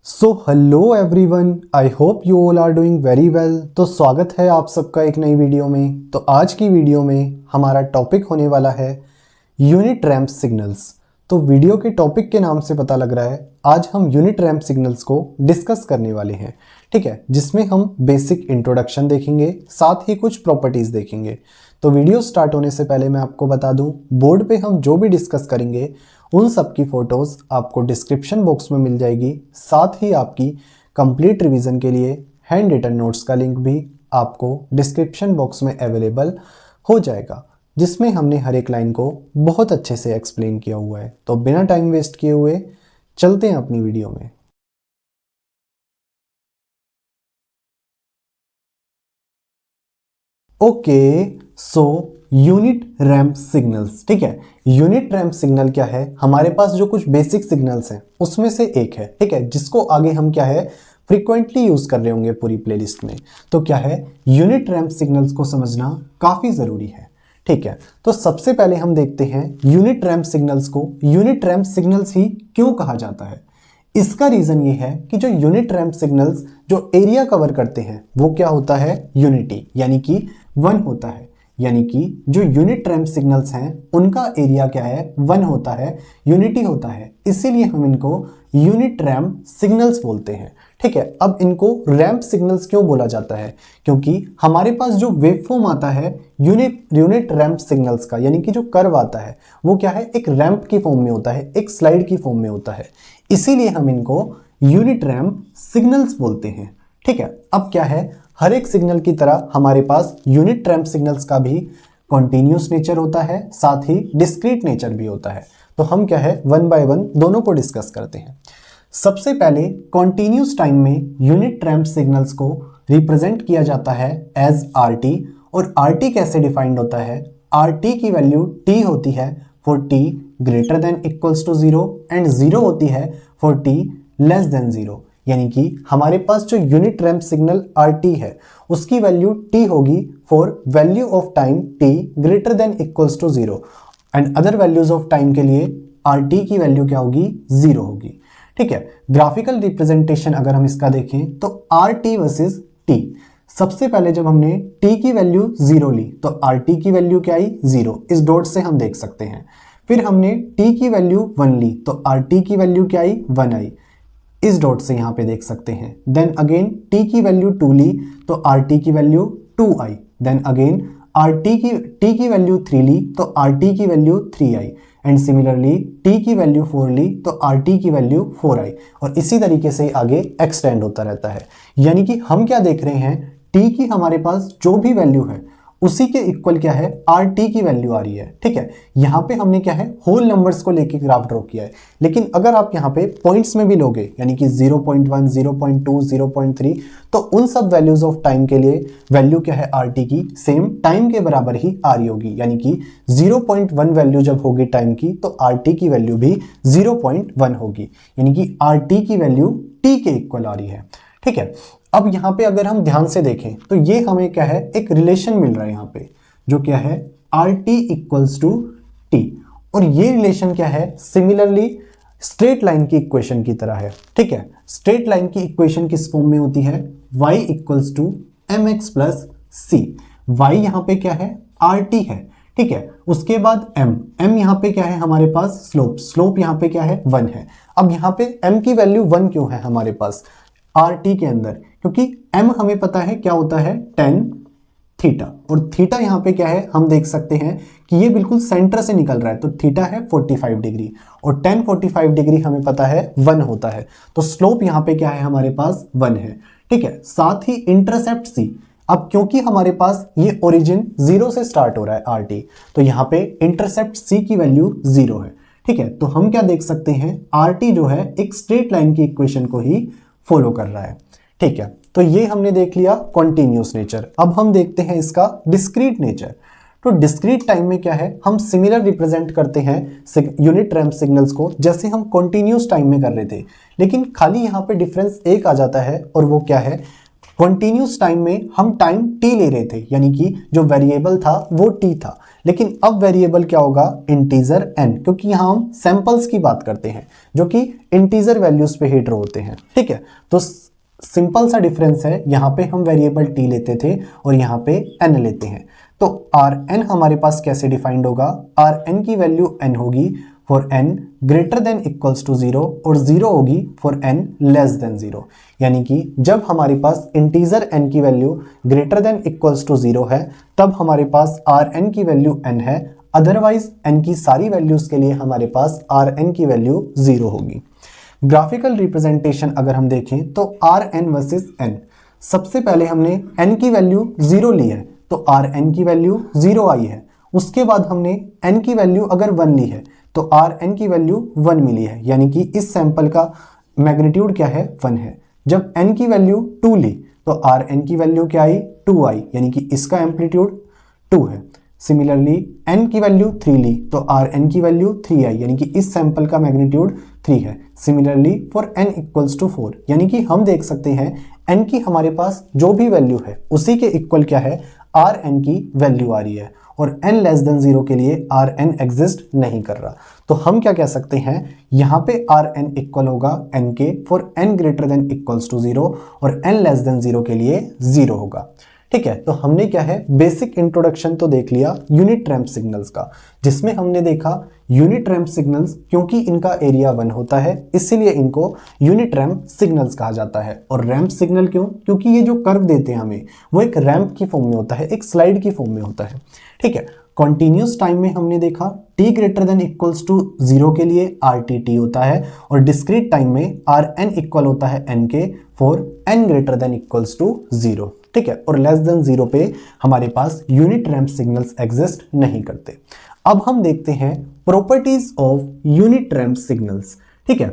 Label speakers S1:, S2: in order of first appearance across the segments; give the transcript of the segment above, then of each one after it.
S1: So hello everyone, I hope you all are doing very well. तो स्वागत है आप सबका एक नई वीडियो में। तो आज की वीडियो में हमारा टॉपिक होने वाला है यूनिट रैंप सिग्नल्स। तो वीडियो के टॉपिक के नाम से पता लग रहा है आज हम यूनिट रैंप सिग्नल्स को डिस्कस करने वाले हैं, ठीक है, जिसमें हम बेसिक इंट्रोडक्शन देखेंगे, साथ ही कुछ प्रॉपर्टीज देखेंगे। तो वीडियो स्टार्ट होने से पहले मैं आपको बता दूं, बोर्ड पे हम जो भी डिस्कस करेंगे उन सब की फोटोज आपको डिस्क्रिप्शन बॉक्स में मिल जाएगी। साथ ही आपकी कंप्लीट रिवीजन के लिए हैंड रिटन नोट्स का लिंक भी आपको डिस्क्रिप्शन बॉक्स में अवेलेबल हो जाएगा, जिसमें हमने हर एक लाइन को बहुत अच्छे से एक्सप्लेन किया हुआ है। तो बिना टाइम वेस्ट किए हुए चलते हैं अपनी वीडियो में। Okay, so unit ramp signals, ठीक है। यूनिट रैंप सिग्नल क्या है? हमारे पास जो कुछ बेसिक सिग्नल्स हैं उसमें से एक है, ठीक है, जिसको आगे हम क्या है फ्रीक्वेंटली यूज कर रहे होंगे पूरी प्लेलिस्ट में। तो क्या है, यूनिट रैंप सिग्नल्स को समझना काफी जरूरी है, ठीक है। तो सबसे पहले हम देखते हैं यूनिट रैंप सिग्नल्स को यूनिट रैंप सिग्नल्स ही क्यों कहा जाता है। इसका रीजन ये है कि जो यूनिट रैंप सिग्नल्स जो एरिया कवर करते हैं वो क्या होता है, यूनिटी, यानी कि 1 होता है। यानी कि जो यूनिट रैंप सिग्नल्स हैं उनका एरिया क्या है, 1 होता है, यूनिटी होता है। इसीलिए हम इनको यूनिट रैंप सिग्नल्स बोलते हैं, ठीक है। अब इनको रैंप सिग्नल्स क्यों बोला जाता है? क्योंकि हमारे पास जो वेवफॉर्म आता है यूनिट रैंप सिग्नल्स का, यानी कि जो कर्व आता है वो क्या है, एक रैंप की फॉर्म में होता है, एक स्लाइड की फॉर्म में होता है। इसीलिए हम इनको यूनिट रैंप सिग्नल्स बोलते हैं, ठीक है। अब क्या है, हर एक सिग्नल की तरह हमारे पास यूनिट रैंप सिग्नल्स का भी कॉन्टिन्यूस नेचर होता है, साथ ही डिस्क्रीट नेचर भी होता है। तो हम क्या है वन बाय वन दोनों को डिस्कस करते हैं। सबसे पहले कॉन्टिन्यूस टाइम में यूनिट रैंप सिग्नल्स को रिप्रेजेंट किया जाता है एज आरटी। और आरटी कैसे डिफाइंड होता है? आरटी की वैल्यू टी होती है for T greater than equals to 0 and 0 होती है फॉर टी लेस देन 0। यानी कि हमारे पास जो यूनिट रैंप सिग्नल RT है उसकी वैल्यू T होगी for value of time T greater than equals to 0 and other values of time के लिए RT की वैल्यू क्या होगी, 0 होगी, ठीक है। ग्राफिकल रिप्रेजेंटेशन अगर हम इसका देखें तो RT वर्सेस T। सबसे पहले जब हमने T की वैल्यू 0 ली तो RT की वैल्यू क्या आई, 0। इस डॉट से हम देख सकते हैं। फिर हमने T की वैल्यू 1 ली तो RT की वैल्यू क्या आई, 1 आई, इस डॉट से यहां पे देख सकते हैं। देन अगेन T की वैल्यू 2 ली तो RT की वैल्यू 2 आई। देन अगेन T की वैल्यू 3 ली तो RT की value 3 I. And similarly T की वैल्यू 4 ली तो RT की वैल्यू 4 आई। और इसी तरीके से आगे एक्सटेंड होता रहता है। यानी कि हम क्या देख रहे हैं, T की हमारे पास जो भी वैल्यू है उसी के इक्वल क्या है, RT की वैल्यू आ रही है, ठीक है। यहां पे हमने क्या है होल नंबर्स को लेके ग्राफ ड्रॉ किया है। लेकिन अगर आप यहां पे पॉइंट्स में भी लोगे, यानी कि 0.1 0.2 0.3, तो उन सब वैल्यूज ऑफ टाइम के लिए वैल्यू क्या है RT की सेम टाइम के बराबर ही आ रही होगी। यानी कि 0.1 वैल्यू जब होगी टाइम की तो RT की वैल्यू भी 0.1 होगी। यानी कि RT की वैल्यू T के इक्वल आ रही है, ठीक है। अब यहां पे अगर हम ध्यान से देखें तो ये हमें क्या है, एक रिलेशन मिल रहा है यहां पे, जो क्या है RT इक्वल्स टू T। और ये रिलेशन क्या है, सिमिलरली स्ट्रेट लाइन की इक्वेशन की तरह है, ठीक है। स्ट्रेट लाइन की इक्वेशन किस फॉर्म में होती है, y equals to mx plus c। y यहां पे क्या है, RT है, ठीक है। उसके बाद m यहां पे क्या है हमारे पास, स्लोप यहां पे क्या है, 1 है। अब यहां पे m की वैल्यू 1 क्यों है हमारे पास RT के अंदर? क्योंकि m हमें पता है क्या होता है, tan थीटा। और थीटा यहां पे क्या है, हम देख सकते हैं कि ये बिल्कुल सेंटर से निकल रहा है, तो थीटा है 45 डिग्री और tan 45 डिग्री हमें पता है 1 होता है। तो स्लोप यहां पे क्या है हमारे पास, 1 है, ठीक है। साथ ही इंटरसेप्ट c, अब क्योंकि हमारे पास ये ओरिजिन 0 से स्टार्ट हो रहा है RT, तो यहां पे इंटरसेप्ट c की वैल्यू 0 है, ठीक है। तो हम क्या देख सकते हैं, RT जो है एक स्ट्रेट लाइन की इक्वेशन को ही फॉलो कर रहा है, ठीक है। तो ये हमने देख लिया कॉन्टिन्यूस नेचर। अब हम देखते हैं इसका डिस्क्रीट नेचर। तो डिस्क्रीट टाइम में क्या है, हम सिमिलर रिप्रेजेंट करते हैं यूनिट रैंप सिग्नल्स को जैसे हम कॉन्टिन्यूस टाइम में कर रहे थे। लेकिन खाली यहाँ पे डिफरेंस एक आ जाता है और वो क्या है, कॉन्टिन्यूस टाइम में हम टाइम t ले रहे थे, यानी कि जो वेरिएबल था वो t था, लेकिन अब वेरिएबल क्या होगा, इंटीजर n, क्योंकि यहाँ हम सैंपल्स की बात करते हैं जो कि इंटीजर वैल्यूज पे हिट होते हैं। ठीक है, तो सिंपल सा डिफरेंस है, यहाँ पे हम वेरिएबल t लेते थे और यहाँ पे n लेते हैं। तो Rn हमारे पास कैसे डिफाइंड होगा, Rn की वैल्यू n होगी for n greater than equals to 0 और 0 होगी फॉर n लेस देन 0। यानी कि जब हमारे पास इंटीजर n की value greater than equals to 0 है तब हमारे पास Rn की वैल्यू n है, अदरवाइज n की सारी वैल्यूज के लिए हमारे पास Rn की वैल्यू 0 होगी। ग्राफिकल रिप्रेजेंटेशन अगर हम देखें तो Rn वर्सेस n, सबसे पहले हमने n की वैल्यू 0 ली है तो Rn की वैल्यू 0 आई है। उसके बाद हमने n की वैल्यू अगर 1 ली है तो Rn की वैल्यू 1 मिली है, यानी कि इस सैंपल का मैग्नीट्यूड क्या है, 1 है। जब n की वैल्यू 2 ली तो Rn की वैल्यू क्या आई, 2 आई, यानी कि इसका एम्पलीट्यूड 2 है। सिमिलरली n की वैल्यू 3 ली तो Rn की वैल्यू 3 आई, यानी कि इस सैंपल का मैग्नीट्यूड 3 है। Similarly for n equals to 4, यानी कि हम देख सकते हैं n की हमारे पास जो भी वैल्यू है उसी के इक्वल क्या है, Rn की वैल्यू आ रही है, और n लेस देन 0 के लिए Rn एग्जिस्ट नहीं कर रहा। तो हम क्या कह सकते हैं, यहाँ पे Rn इक्वल होगा n के for n greater than equals to 0 और n लेस देन 0 के लिए 0 होगा। ठीक है, तो हमने क्या है बेसिक इंट्रोडक्शन तो देख लिया यूनिट रैंप सिग्नल्स का, जिसमें हमने देखा यूनिट रैंप सिग्नल्स क्योंकि इनका एरिया 1 होता है इसीलिए इनको यूनिट रैंप सिग्नल्स कहा जाता है। और रैंप सिग्नल क्यों, क्योंकि ये जो कर्व देते हैं हमें वो एक रैंप की फॉर्म में होता है, एक स्लाइड की फॉर्म में होता है। ठीक है, कॉन्टिन्यूस टाइम में हमने देखा t greater than equals to 0 के लिए RTT होता है और डिस्क्रीट टाइम में Rn इक्वल होता है n के for n greater than equals to 0। ठीक है, और लेस देन 0 पे हमारे पास यूनिट रैंप सिग्नल्स एग्जिस्ट नहीं करते। अब हम देखते हैं properties of unit ramp signals. ठीक है,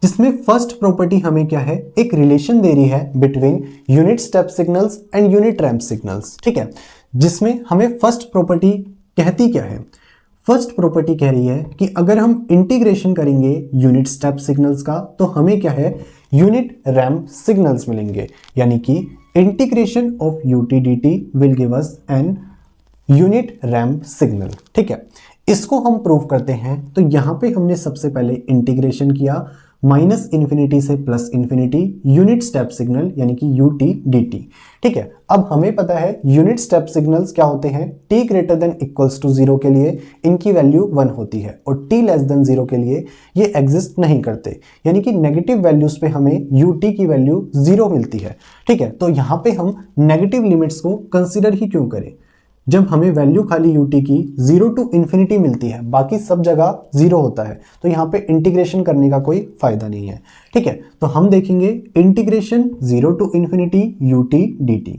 S1: जिसमें फर्स्ट प्रॉपर्टी हमें क्या है, एक रिलेशन दे रही है between unit step signals and unit ramp signals. ठीक है, जिसमें हमें फर्स्ट प्रॉपर्टी कहती क्या है, फर्स्ट प्रॉपर्टी कह रही है कि अगर हम इंटीग्रेशन करेंगे यूनिट स्टेप सिग्नल्स का तो हमें क्या है, यूनिट रैंप सिग्नल्स मिलेंगे, यानी कि integration of ut dt will give us an unit ramp signal. ठीक है, इसको हम प्रूव करते हैं। तो यहां पे हमने सबसे पहले इंटीग्रेशन किया माइनस इन्फिनिटी से plus infinity unit step signal यानी कि ut dt। ठीक है, अब हमें पता है यूनिट स्टेप सिग्नल्स क्या होते हैं, t greater than equals to 0 के लिए इनकी वैल्यू 1 होती है और t लेस देन 0 के लिए ये एग्जिस्ट नहीं करते, यानी कि नेगेटिव वैल्यूज पे हमें ut की वैल्यू 0 मिलती है। ठीक है, तो यहाँ पे हम नेगेटिव लिमिट्स को कंसिडर ही क्यों करें, जब हमें वैल्यू खाली ut की 0 टू इन्फिनिटी मिलती है, बाकी सब जगह 0 होता है, तो यहाँ पे इंटीग्रेशन करने का कोई फायदा नहीं है। ठीक है, तो हम देखेंगे integration 0 to infinity ut dt।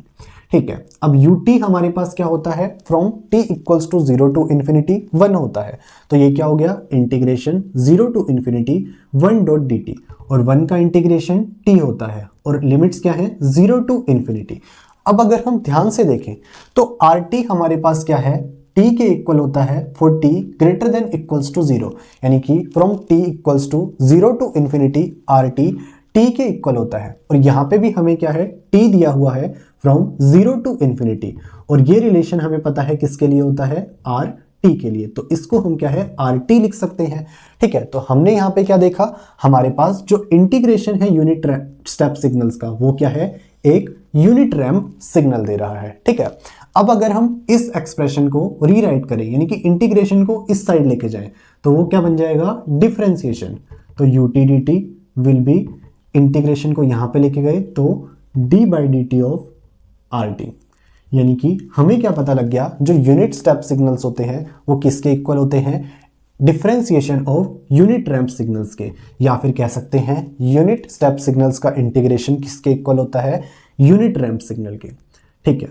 S1: ठीक है, अब ut हमारे पास क्या होता है, from t equals to 0 to infinity 1 होता है, तो ये क्या हो गया, integration 0 to infinity 1 dot dt, और 1 का इंटीग्रेशन t होता है और लिमिट्स क्या है, 0 टू इन्फिनिटी। अब अगर हम ध्यान से देखें तो RT हमारे पास क्या है, t के इक्वल होता है for t greater than equals to 0, यानी कि from t equals to 0 to infinity RT t के इक्वल होता है। और यहाँ पे भी हमें क्या है, t दिया हुआ है फ्रॉम 0 टू इन्फिनिटी, और ये रिलेशन हमें पता है किसके लिए होता है, RT के लिए, तो इसको हम क्या है, RT लिख सकते हैं। ठीक है, तो हमने यहाँ पे क्या देखा, हमारे पास जो इंटीग्रेशन है यूनिट स्टेप सिग्नल्स का वो क्या है, एक यूनिट रैंप सिग्नल दे रहा है। ठीक है, अब अगर हम इस एक्सप्रेशन को रीराइट करें यानी कि इंटीग्रेशन को इस साइड लेके जाएं तो वो क्या बन जाएगा, डिफरेंशिएशन। तो ut dt will be, integration को यहां पे लेके गए तो d by dt of RT, यानी कि हमें क्या पता लग गया, जो यूनिट स्टेप सिग्नल्स होते हैं वो किसके इक्वल होते हैं, differentiation of unit ramp signals के, या फिर कह सकते हैं यूनिट स्टेप सिग्नल्स का इंटीग्रेशन किसके इक्वल होता है, यूनिट रैंप सिग्नल के। ठीक है,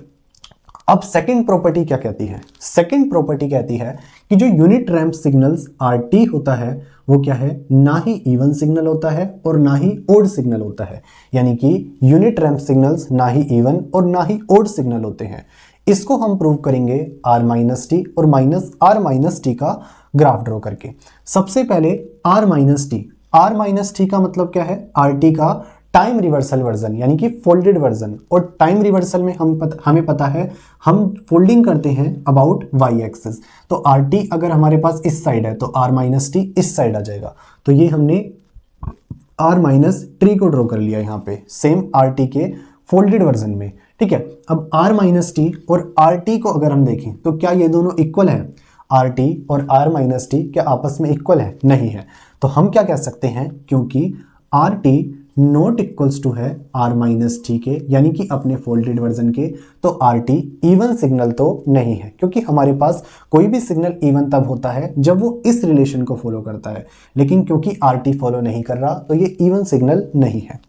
S1: अब सेकंड प्रॉपर्टी क्या कहती है, सेकंड प्रॉपर्टी कहती है कि जो यूनिट रैंप सिग्नल्स RT होता है वो क्या है, ना ही इवन सिग्नल होता है और ना ही ओड सिग्नल होता है, यानी कि यूनिट रैंप सिग्नल्स ना ही इवन और ना ही ओड सिग्नल होते हैं। इसको हम प्रूव करेंगे r माइनस टी और माइनस r माइनस टी का ग्राफ ड्रॉ करके। सबसे पहले r माइनस टी का मतलब क्या है, RT का टाइम रिवर्सल वर्जन यानी कि फोल्डेड वर्जन। और टाइम रिवर्सल में हमें पता है हम फोल्डिंग करते हैं अबाउट वाई एक्सिस। तो आर टी अगर हमारे पास इस साइड है तो आर माइनस टी इस साइड आ जाएगा। तो ये हमने आर माइनस टी को ड्रॉ कर लिया यहाँ पे सेम आर टी के फोल्डेड वर्जन में। ठीक है, अब आर माइनस टी और आर टी को अगर हम देखें तो क्या ये दोनों इक्वल है? आर टी और आर माइनस टी क्या आपस में इक्वल है? नहीं है। तो हम क्या कह सकते हैं, क्योंकि R T not equals to है आर माइनस टी के यानी कि अपने फोल्डेड वर्जन के, तो आर टी इवन सिग्नल तो नहीं है, क्योंकि हमारे पास कोई भी सिग्नल इवन तब होता है जब वो इस रिलेशन को फॉलो करता है, लेकिन क्योंकि आर टी फॉलो नहीं कर रहा तो ये इवन सिग्नल नहीं है।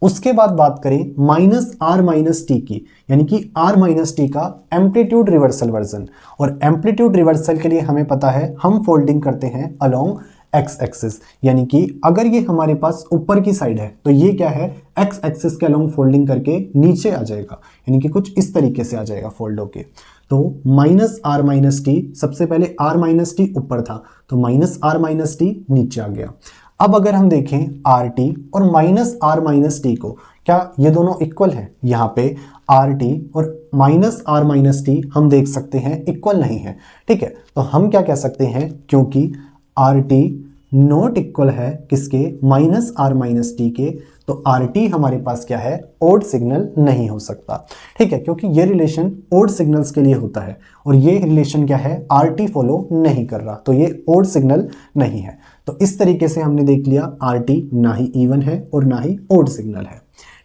S1: उसके बाद बात करें माइनस आर माइनस टी की, यानी कि आर माइनस टी का एम्पलीट्यूड रिवर्सल वर्जन। और एम्पलीट्यूड रिवर्सल के लिए हमें पता है हम फोल्डिंग करते हैं अलोंग एक्स एक्सिस, यानी कि अगर ये हमारे पास ऊपर की साइड है तो ये क्या है, एक्स एक्सिस के अलोंग फोल्डिंग करके नीचे आ जाएगा, यानी कि कुछ इस तरीके से आ जाएगा फोल्ड होके। तो माइनस आर माइनस टी, सबसे पहले आर माइनस टी ऊपर था तो माइनस आर माइनस टी नीचे आ गया। अब अगर हम देखें आर टी और माइनस आर माइनस टी को, क्या ये दोनों इक्वल हैं? यहाँ पे आर टी और माइनस आर माइनस टी हम देख सकते हैं इक्वल नहीं है। ठीक है, तो हम क्या कह सकते हैं, क्योंकि आर टी नॉट इक्वल है किसके, माइनस आर माइनस टी के, तो आर टी हमारे पास क्या है, ओड सिग्नल नहीं हो सकता। ठीक है, क्योंकि ये रिलेशन ओड सिग्नल्स के लिए होता है और ये रिलेशन क्या है, आर टी फॉलो नहीं कर रहा, तो ये ओड सिग्नल नहीं है। तो इस तरीके से हमने देख लिया आर टी ना ही इवन है और ना ही ओड सिग्नल है।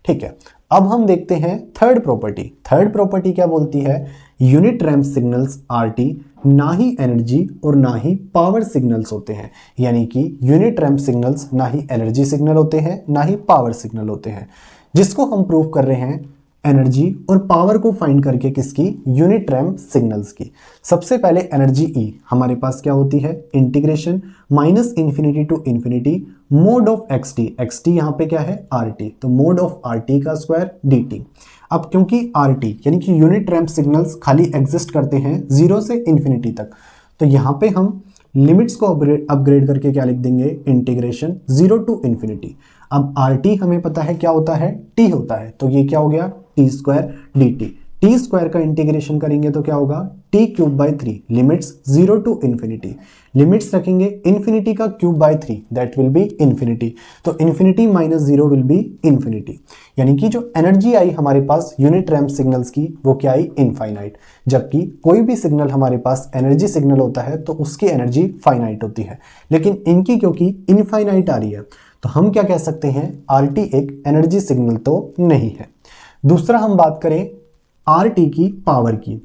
S1: ठीक है, अब हम देखते हैं थर्ड प्रॉपर्टी। थर्ड प्रॉपर्टी क्या बोलती है, unit ramp signals R T ना ही एनर्जी और ना ही पावर सिग्नल्स होते हैं, यानी कि यूनिट रैंप सिग्नल्स ना ही एनर्जी सिग्नल होते हैं ना ही पावर सिग्नल होते हैं, जिसको हम प्रूव कर रहे हैं एनर्जी और पावर को फाइंड करके, किसकी, यूनिट रैंप सिग्नल्स की। सबसे पहले एनर्जी ई हमारे पास क्या होती है, integration minus infinity to infinity mod of X T यहाँ पे क्या है, आर टी, तो मोड ऑफ आर टी का स्क्वायर डी टी। अब क्योंकि आर टी यानी कि यूनिट रैंप सिग्नल्स खाली एग्जिस्ट करते हैं 0 से इन्फिनिटी तक, तो यहाँ पे हम लिमिट्स को अपग्रेड करके क्या लिख देंगे, इंटीग्रेशन 0 टू इन्फिनिटी। अब आर टी हमें पता है क्या होता है, टी होता है, तो ये क्या हो गया, T square D t. T square का इंटीग्रेशन करेंगे तो क्या होगा, t cube by 3, limits 0 to infinity, limits रखेंगे इन्फिनिटी का cube by 3 that will be infinity, तो infinity minus 0 will be infinity. यानी कि जो एनर्जी आई हमारे पास यूनिट रैंप सिग्नल्स की वो क्या आई, इनफाइनाइट। जबकि कोई भी सिग्नल हमारे पास एनर्जी सिग्नल होता है तो उसकी एनर्जी फाइनाइट होती है, लेकिन इनकी क्योंकि इनफाइनाइट आ रही है तो हम क्या कह सकते हैं, आर टी एक एनर्जी सिग्नल तो नहीं है। दूसरा हम बात करें आर टी की पावर की,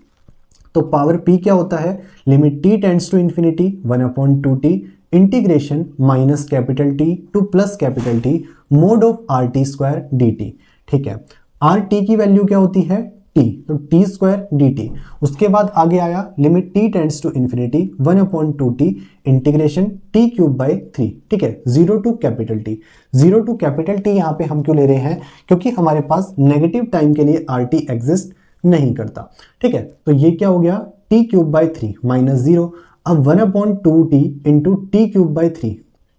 S1: तो पावर पी क्या होता है, limit T tends to infinity 1/2t integration minus capital T to plus capital T mod of R T square D T. ठीक है, आर टी की वैल्यू क्या होती है, टी, तो टी स्क्वायर डी टी। उसके बाद आगे आया limit T tends to infinity 1/2t integration T cube by 3। ठीक है, 0 to capital T, 0 to capital T यहाँ पे हम क्यों ले रहे हैं, क्योंकि हमारे पास नेगेटिव टाइम के लिए आर टी एग्जिस्ट नहीं करता। ठीक है, तो ये क्या हो गया, टी क्यूब बाई 3 माइनस 0। अब 1/2t into T cube by 3,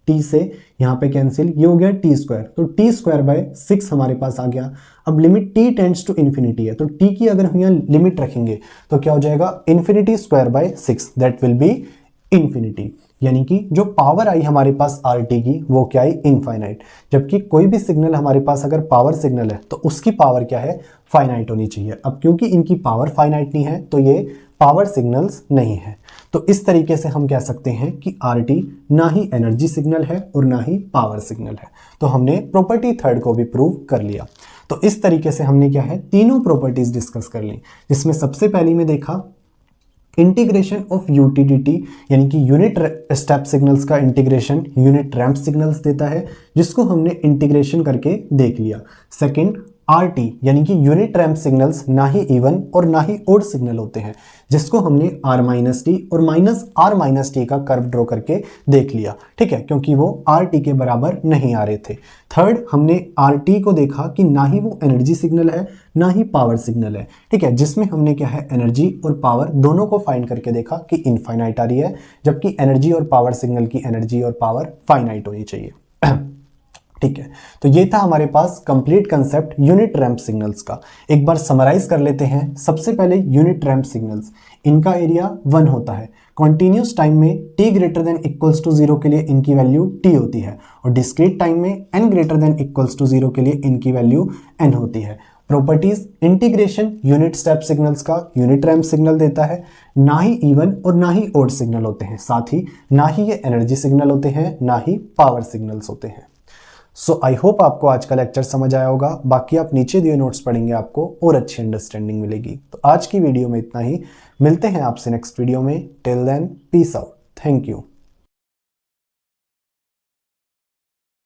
S1: T से यहाँ पे कैंसिल, ये हो गया टी स्क्वायर, तो टी स्क्वायर बाय 6 हमारे पास आ गया। अब limit T tends to infinity है, तो टी की अगर हम यहाँ लिमिट रखेंगे तो क्या हो जाएगा, infinity square by 6 that will be infinity. यानी कि जो पावर आई हमारे पास आर टी की वो क्या आई, इनफाइनाइट। जबकि कोई भी सिग्नल हमारे पास अगर पावर सिग्नल है तो उसकी पावर क्या है, फाइनाइट होनी चाहिए। अब क्योंकि इनकी पावर फाइनाइट नहीं है तो ये पावर सिग्नल्स नहीं है। तो इस तरीके से हम कह सकते हैं कि आर टी ना ही एनर्जी सिग्नल है और ना ही पावर सिग्नल है। तो हमने प्रॉपर्टी थर्ड को भी प्रूव कर लिया। तो इस तरीके से हमने क्या है, तीनों प्रॉपर्टीज डिस्कस कर ली, जिसमें सबसे पहली में देखा इंटीग्रेशन ऑफ यूटीडीटी, यानी कि यूनिट स्टेप सिग्नल्स का इंटीग्रेशन यूनिट रैंप सिग्नल्स देता है, जिसको हमने इंटीग्रेशन करके देख लिया। सेकंड आर टी, यानी कि यूनिट रैंप सिग्नल्स ना ही इवन और ना ही ओड सिग्नल होते हैं, जिसको हमने आर माइनस टी और माइनस आर माइनस टी का कर्व ड्रॉ करके देख लिया। ठीक है, क्योंकि वो आर टी के बराबर नहीं आ रहे थे। थर्ड हमने आर टी को देखा कि ना ही वो एनर्जी सिग्नल है ना ही पावर सिग्नल है। ठीक है, जिसमें हमने क्या है, एनर्जी और पावर दोनों को फाइंड करके देखा कि इनफाइनाइट आ रही है, जबकि एनर्जी और पावर सिग्नल की एनर्जी और पावर फाइनाइट होनी चाहिए। ठीक है, तो ये था हमारे पास complete concept unit ramp signals का। एक बार समराइज कर लेते हैं। सबसे पहले यूनिट रैंप सिग्नल्स, इनका एरिया 1 होता है। कॉन्टिन्यूस टाइम में t greater than equals to 0 के लिए इनकी वैल्यू t होती है, और डिस्क्रीट टाइम में n greater than equals to 0 के लिए इनकी वैल्यू n होती है। Properties, integration unit step signals का यूनिट रैंप सिग्नल देता है, ना ही इवन और ना ही ओड सिग्नल होते हैं, साथ ही ना ही ये एनर्जी सिग्नल होते हैं, ना ही पावर सिग्नल्स होते हैं। सो आई होप आपको आज का लेक्चर समझ आया होगा। बाकी आप नीचे दिए नोट्स पढ़ेंगे, आपको और अच्छी अंडरस्टैंडिंग मिलेगी। तो आज की वीडियो में इतना ही, मिलते हैं आपसे नेक्स्ट वीडियो में। Till then, peace out, thank you.